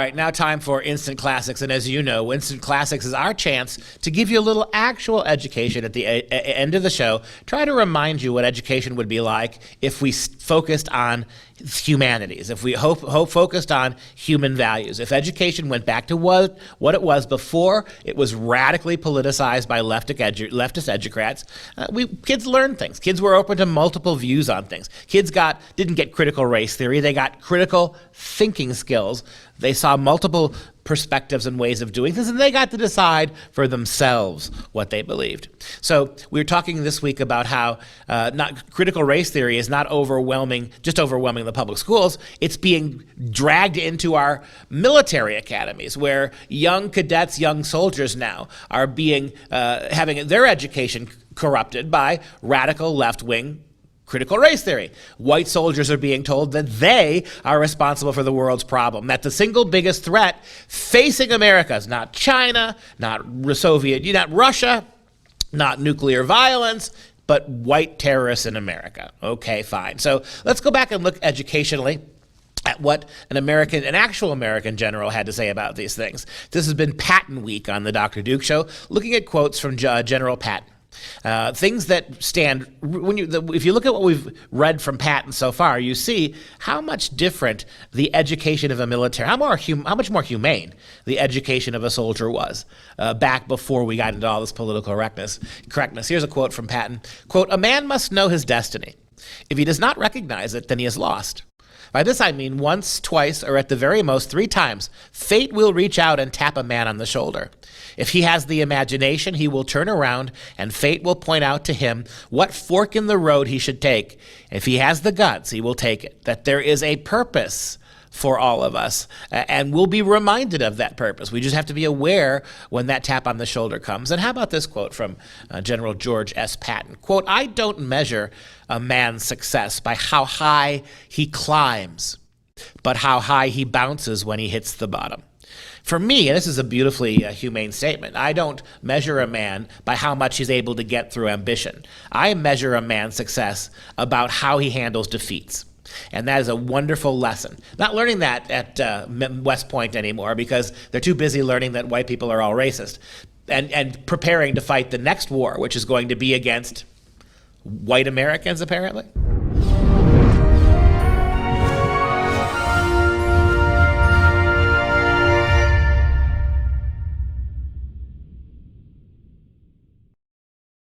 right, now time for Instant Classics. And as you know, Instant Classics is our chance to give you a little actual education at the end of the show. Try to remind you what education would be like if we focused on humanities, if we focused on human values, if education went back to what it was before it was radically politicized by leftist educrats. Kids learned things. Kids were open to multiple views on things. Kids didn't get critical race theory. They got critical thinking skills. They saw multiple perspectives and ways of doing things, and they got to decide for themselves what they believed. So we were talking this week about how not critical race theory is not just overwhelming the public schools. It's being dragged into our military academies, where young cadets, young soldiers now are being having their education corrupted by radical left-wing critical race theory. White soldiers are being told that they are responsible for the world's problem, that the single biggest threat facing America is not China, not Russia, not nuclear violence, but white terrorists in America. Okay, fine. So let's go back and look educationally at what an actual American general had to say about these things. This has been Patton Week on the Dr. Duke Show, looking at quotes from General Patton. Things that stand, if you look at what we've read from Patton so far, you see how much different the education of a military, how much more humane the education of a soldier was back before we got into all this political correctness. Here's a quote from Patton. Quote, "A man must know his destiny. If he does not recognize it, then he is lost. By this I mean once, twice, or at the very most 3 times, fate will reach out and tap a man on the shoulder. If he has the imagination, he will turn around and fate will point out to him what fork in the road he should take. If he has the guts, he will take it. That there is a purpose for all of us, and we'll be reminded of that purpose. We just have to be aware when that tap on the shoulder comes." And how about this quote from General George S. Patton? Quote, "I don't measure a man's success by how high he climbs, but how high he bounces when he hits the bottom." For me, and this is a beautifully humane statement, I don't measure a man by how much he's able to get through ambition. I measure a man's success about how he handles defeats. And that is a wonderful lesson. Not learning that at West Point anymore because they're too busy learning that white people are all racist and preparing to fight the next war, which is going to be against white Americans, apparently.